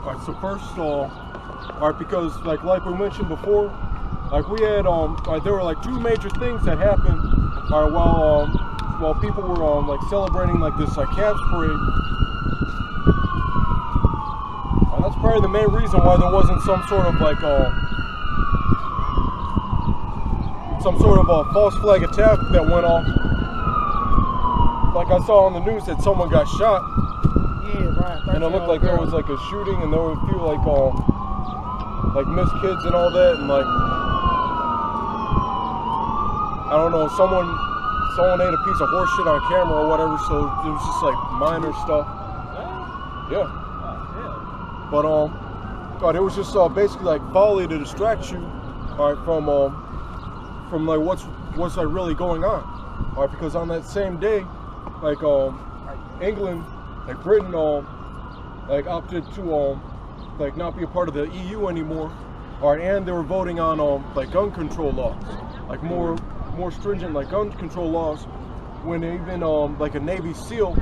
All right, so first, all right, because like we mentioned before, like we had there were like two major things that happened, all right, while people were like celebrating like this calves parade. That's probably the main reason why there wasn't some sort of like false flag attack that went off. Like I saw on the news that someone got shot. Yeah, right. And it looked like there was like a shooting, and there were a few like missed kids and all that, and like I don't know, someone ate a piece of horse shit on camera or whatever, so it was just like minor stuff. Yeah. But God, it was just basically like folly to distract you, all right, from like what's like really going on, all right, because on that same day, like England, like Britain, like opted to like not be a part of the EU anymore, all right, and they were voting on like gun control laws, like more stringent like gun control laws, when even like a Navy SEAL,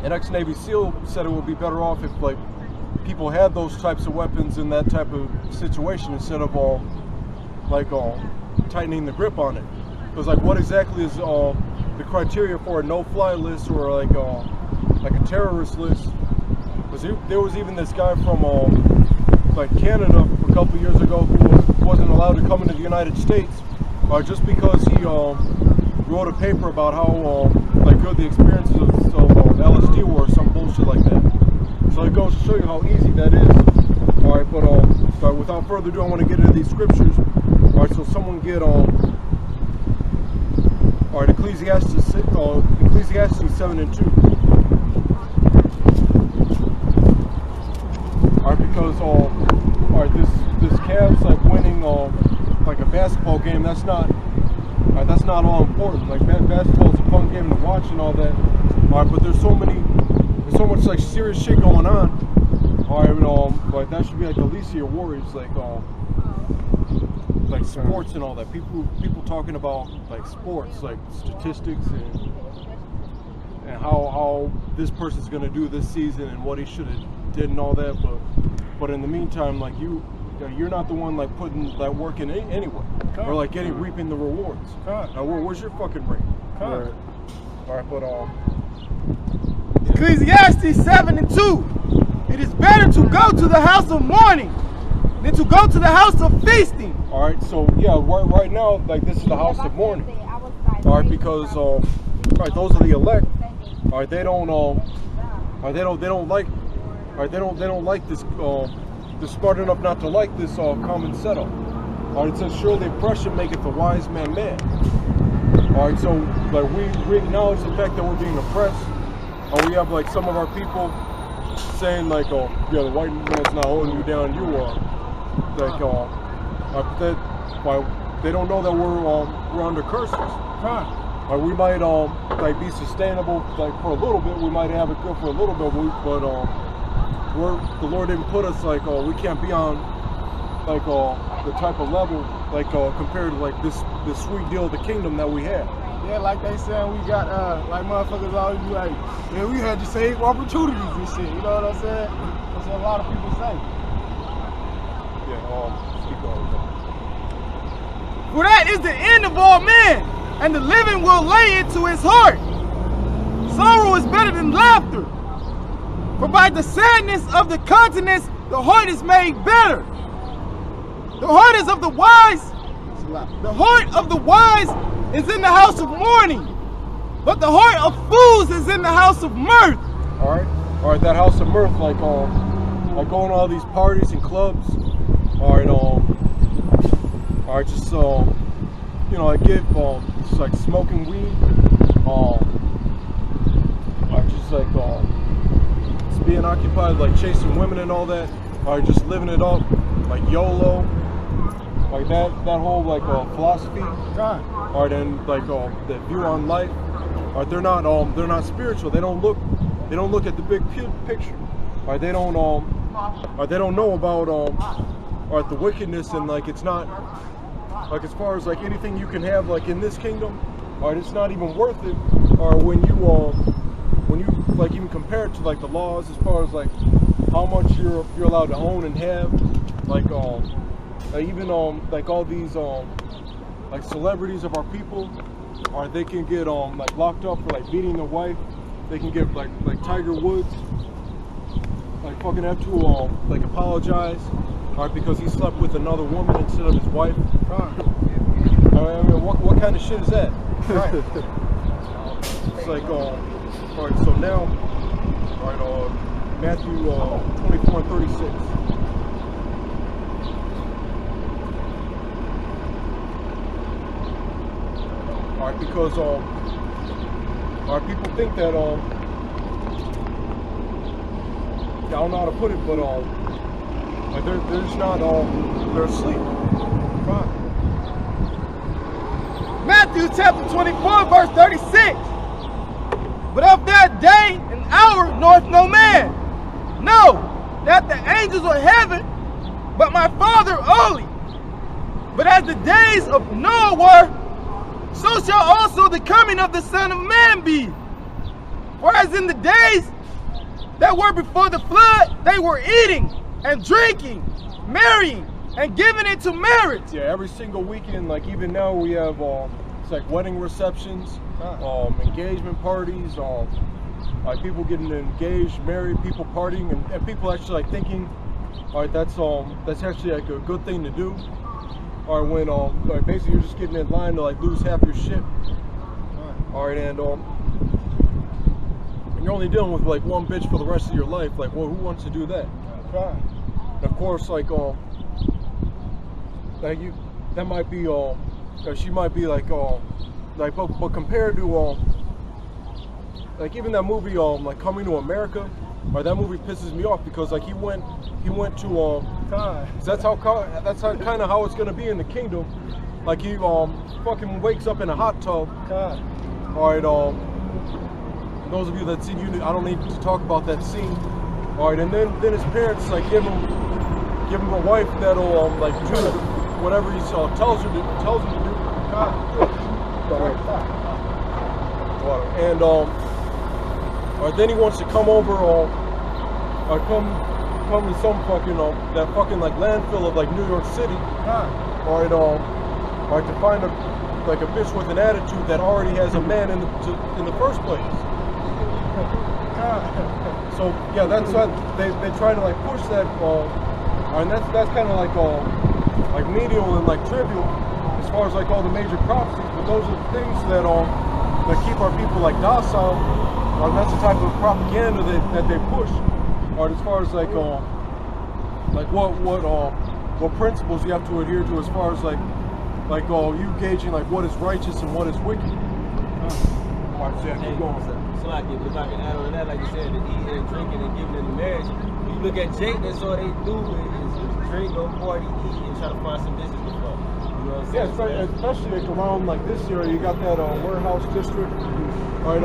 an ex-Navy SEAL, said it would be better off if like people had those types of weapons in that type of situation instead of tightening the grip on it. Because like what exactly is the criteria for a no-fly list or like a terrorist list? Because there was even this guy from like Canada a couple years ago who wasn't allowed to come into the United States just because he wrote a paper about how like good the experiences of LSD were or some bullshit like that. So it goes to show you how easy that is. All right, but without further ado, I want to get into these scriptures. All right, so someone get all right, Ecclesiastes 7:2. All right, because all right, this Cavs like winning like a basketball game. That's not all important. Like basketball is a fun game to watch and all that. All right, but there's so much like serious shit going on. All right, like that should be like the least of your worries, like sports and all that. People talking about like sports, like statistics and how this person's gonna do this season and what he should have did and all that. But in the meantime, like you're not the one like putting that work in anyway, or like reaping the rewards. Now, where's your fucking ring? All right, but Ecclesiastes 7:2. It is better to go to the house of mourning than to go to the house of feasting. All right, so yeah, right now, like this is the house of mourning. All right, because all right, those are the elect. All right, they don't like this. They're smart enough not to like this common setup. All right, it says, surely oppression maketh the wise man mad. All right, so like we acknowledge the fact that we're being oppressed. We have like some of our people saying like, oh yeah, the white man's not holding you down, you are. Like they don't know that we're under curses. We might like be sustainable like for a little bit. We might have it good for a little bit, but the Lord didn't put us like we can't be on like the type of level like compared to like this sweet deal of the kingdom that we have. Yeah, like they saying we got like motherfuckers always be like, yeah, we had the same opportunities and shit. You know what I'm saying? That's what a lot of people say. Yeah, keep going. For that is the end of all men, and the living will lay it to his heart. Sorrow is better than laughter, for by the sadness of the countenance the heart is made better. The heart is of the wise. The heart of the wise is in the house of mourning, but the heart of fools is in the house of mirth. All right, that house of mirth, like going to all these parties and clubs. All right, just you know, I get just like smoking weed, just like just being occupied, like chasing women and all that. All right, just living it up, like YOLO. Like that whole like philosophy, all right, and like that view on life, all right, they're not spiritual. They don't look at the big picture. All right, they don't know about all right, the wickedness, and like it's not like, as far as like anything you can have like in this kingdom, all right, it's not even worth it. Or when you like even compare it to like the laws, as far as like how much you're allowed to own and have, like even like all these like celebrities of our people, or they can get like locked up for like beating their wife. They can get like Tiger Woods, like fucking have to like apologize, right, because he slept with another woman instead of his wife. I mean, what kind of shit is that? Right. It's like all right. So now, all right, Matthew 24 and 36. All right, because our people think that I don't know how to put it, but like they're just not they're asleep. Right. Matthew chapter 24, verse 36. But of that day and hour knoweth no man, no, not the angels of heaven, but my Father only. But as the days of Noah were, so shall also the coming of the Son of Man be. For as in the days that were before the flood, they were eating and drinking, marrying, and giving into marriage. Yeah, every single weekend, like even now we have it's like wedding receptions, engagement parties, like people getting engaged, married, people partying, and people actually like thinking, all right, that's actually like a good thing to do. Or when like basically you're just getting in line to like lose half your shit. All right, and you're only dealing with like one bitch for the rest of your life. Like, well, who wants to do that? And of course, like you, that might be she might be like but compared to like even that movie like Coming to America, or that movie pisses me off because like he went to that's how kind of how it's gonna be in the kingdom. Like he fucking wakes up in a hot tub. All right, those of you that seen I don't need to talk about that scene. All right, and then his parents like give him a wife that'll like do whatever he tells him to do. And then he wants to come over come to some fucking that fucking like landfill of like New York City. All right, to find a bitch with an attitude that already has a man in the first place. So yeah, that's what they try to like push that, and that's kind of like medial and like trivial as far as like all the major prophecies. But those are the things that keep our people like docile, and that's the type of propaganda that they push. Or as far as like what principles you have to adhere to as far as like you gauging like what is righteous and what is wicked. Keep going. So if I can add on that, like you said, the eating and drinking and giving into marriage. You look at Jake, that's all they do is drink, go party, eat, and try to find some business to fuck. You know what I'm saying? Yeah, especially like around like this area, you got that warehouse district. Right,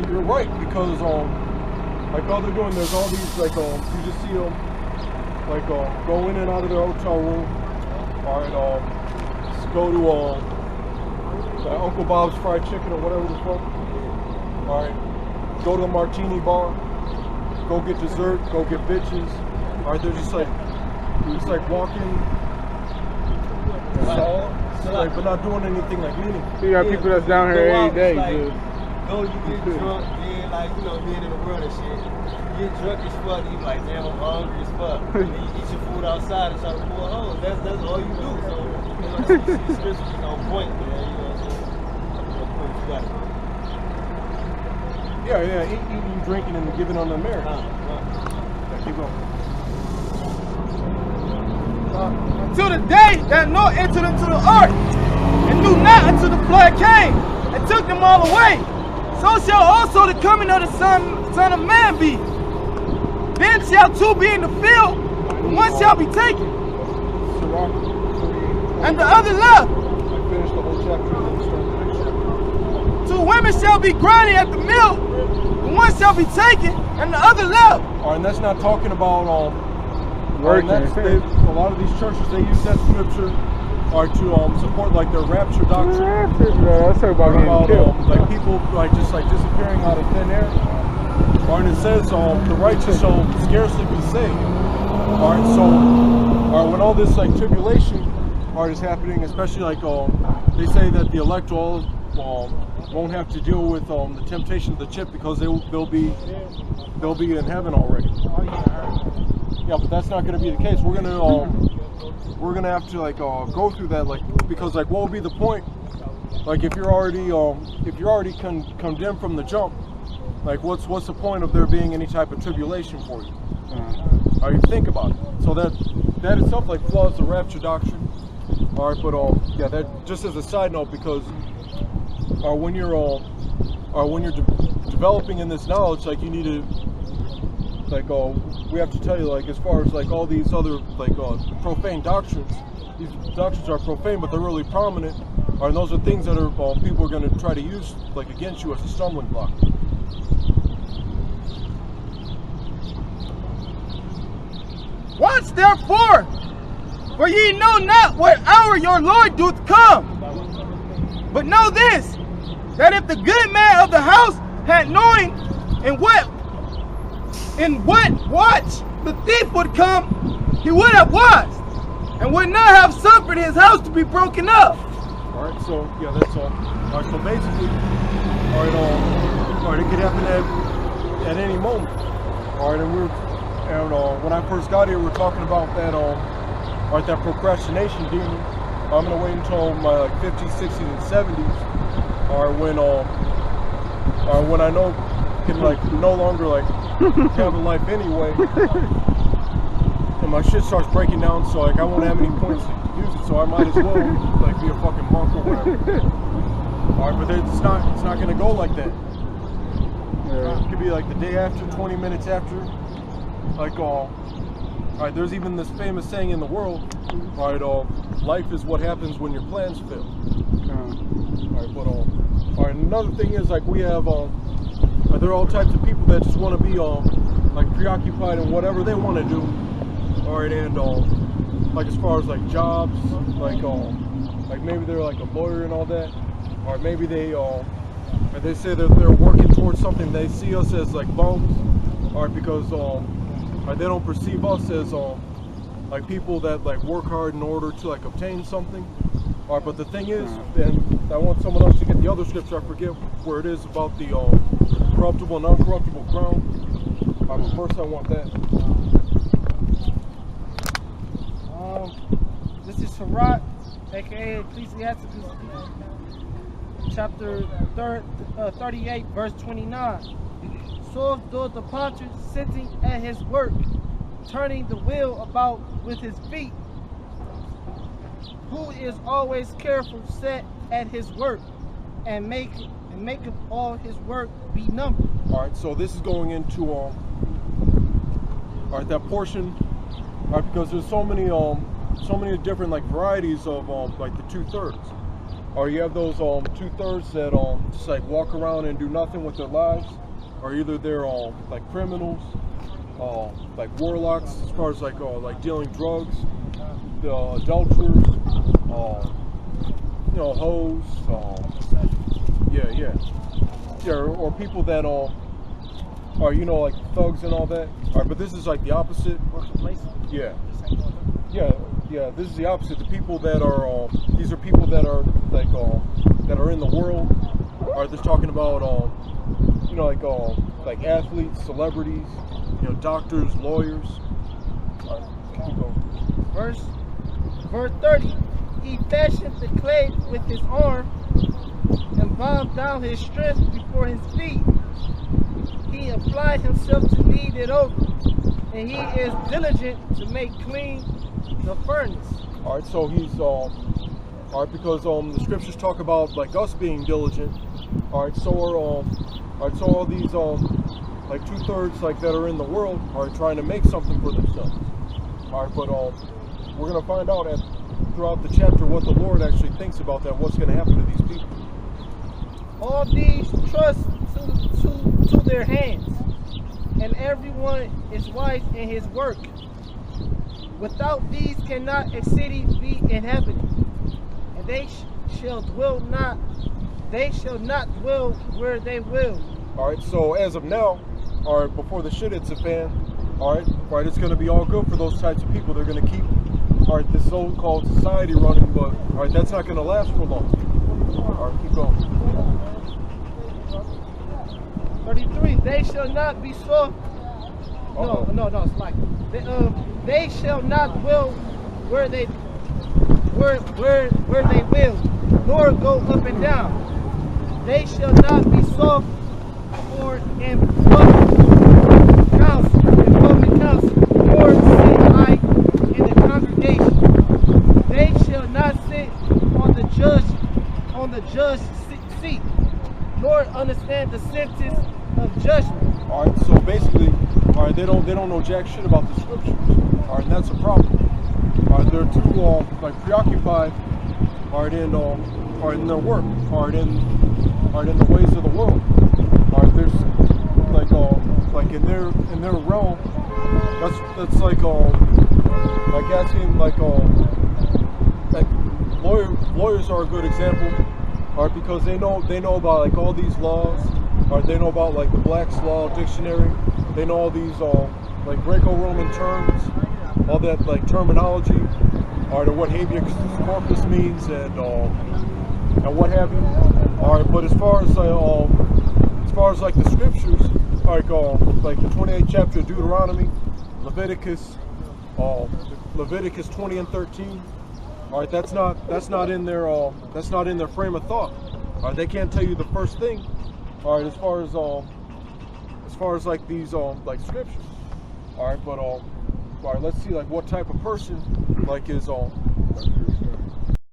you're right, because like all they're doing, there's all these like you just see them like go in and out of their hotel room. All right, just go to Uncle Bob's fried chicken or whatever the fuck. All right, go to the martini bar, go get dessert, go get bitches. All right, they're just like walking, but not doing anything like meaningful. You got people that's down here every day. Go, you get drunk, then like being in the world and shit. You get drunk as fuck, you like, damn, I'm hungry as fuck. And then you eat your food outside and try to pull hoes. That's all you do. So it's on point, man. You know what I'm saying? Yeah, eating, drinking, and giving on the marriage. Yeah, keep going. Until the day that Noah entered into the ark, and knew not until the flood came, and took them all away. So shall also the coming of the Son of Man be. Then shall two be in the field, and one shall be taken, and the other left. I finished the whole chapter and then started the next chapter. Two women shall be grinding at the mill, and one shall be taken, and the other left. All right, and that's not talking about a lot of these churches, they use that scripture to support like their rapture doctrine. Let's talk about getting killed. Like people like just like disappearing out of thin air. All right, it says the righteous shall scarcely be saved. All right, so when all this like tribulation is happening, especially like they say that the elect all won't have to deal with the temptation of the chip because they'll be in heaven already. Yeah, but that's not going to be the case. We're gonna have to like go through that, like, because like what would be the point? Like if you're already condemned from the jump, like what's the point of there being any type of tribulation for you? All right, think about it. So that itself like flaws the rapture doctrine. All right, but yeah, that just as a side note, because when you're developing in this knowledge, like you need to like we have to tell you, like, as far as like all these other like profane doctrines, these doctrines are profane, but they're really prominent. And those are things that are people are going to try to use like against you as a stumbling block. Watch therefore, for ye know not what hour your Lord doth come. But know this, that if the good man of the house had known in what watch the thief would come, he would have watched, and would not have suffered his house to be broken up. All right, so yeah, that's all. All right, so basically, all right, it could happen at any moment. All right, and when I first got here, we were talking about that that procrastination demon. I'm gonna wait until my like 50s, 60s, and 70s, or when I know can like no longer like have a life anyway, and my shit starts breaking down. So like I won't have any points to use it. So I might as well like be a fucking monk or whatever. All right, but it's not gonna go like that. Yeah. It could be like the day after, 20 minutes after. Like all right, there's even this famous saying in the world, all right, life is what happens when your plans fail. All right, but all right, another thing is like we have there are all types of people that just want to be like preoccupied in whatever they want to do. All right, and like as far as like jobs, like maybe they're like a lawyer and all that, or maybe they say that they're working towards something. They see us as like bums, all right, because they don't perceive us as like people that like work hard in order to like obtain something. All right, but the thing is, and I want someone else to get the other scripture. I forget where it is about the corruptible and uncorruptible crown. All right, but first I want that. This is Sirach, aka Ecclesiasticus, chapter 38, verse 29. So doth the potter sitting at his work, turning the wheel about with his feet, who is always careful set at his work, and maketh all his work be numbered. All right, so this is going into all right, that portion, all right, because there's so many different like varieties of like the 2/3. Or you have those 2/3 that just like walk around and do nothing with their lives, or either they're like criminals, like warlocks, as far as like dealing drugs, adulterers, hoes, or people that are like thugs and all that. All right, but this is like the opposite. Yeah, this is the opposite. The people that are these are people that are like that are in the world. Are they're talking about like athletes, celebrities, doctors, lawyers. All right, keep going. Verse 30. He fashioned the clay with his arm, and bowed down his strength before his feet. He applied himself to knead it over, and he is diligent to make clean the furnace. All right, so he's all right, because the scriptures talk about like us being diligent. All right, so are so all these like 2/3 like that are in the world are trying to make something for themselves. All right, but we're gonna find out throughout the chapter what the Lord actually thinks about that. What's gonna happen to these people? All these trust to their hands, and everyone is wise in his work. Without these cannot a city be inhabited, and they shall not dwell where they will. All right, so as of now, all right, before the shit hits the fan, all right, it's going to be all good for those types of people. They're going to keep, all right, this so-called society running, but all right, that's not going to last for long. All right, keep going. 33. They shall not be soft. No, it's like they shall not will where they will, nor go up and down. They shall not be soft or in public council, nor sit high in the congregation. They shall not sit on the judge seat, nor understand the sentence of judgment. All right, so basically, all right, they don't know jack shit about the scriptures. All right, and that's a problem. All right, they're too like preoccupied, all right, in their work, all right, in the ways of the world. All right, there's like in their realm, that's like asking like lawyers are a good example, all right, because they know about like all these laws, all right, they know about like the Black's Law Dictionary, they know all these like Greco-Roman terms, all that like terminology, all right, or what habeas corpus means and what have you. All right, but as far as like the scriptures, like the 28th chapter of Deuteronomy, Leviticus 20 and 13. All right, that's not in their frame of thought. All right, they can't tell you the first thing. All right, as far as like these like scriptures. All right, but all right, let's see like what type of person like is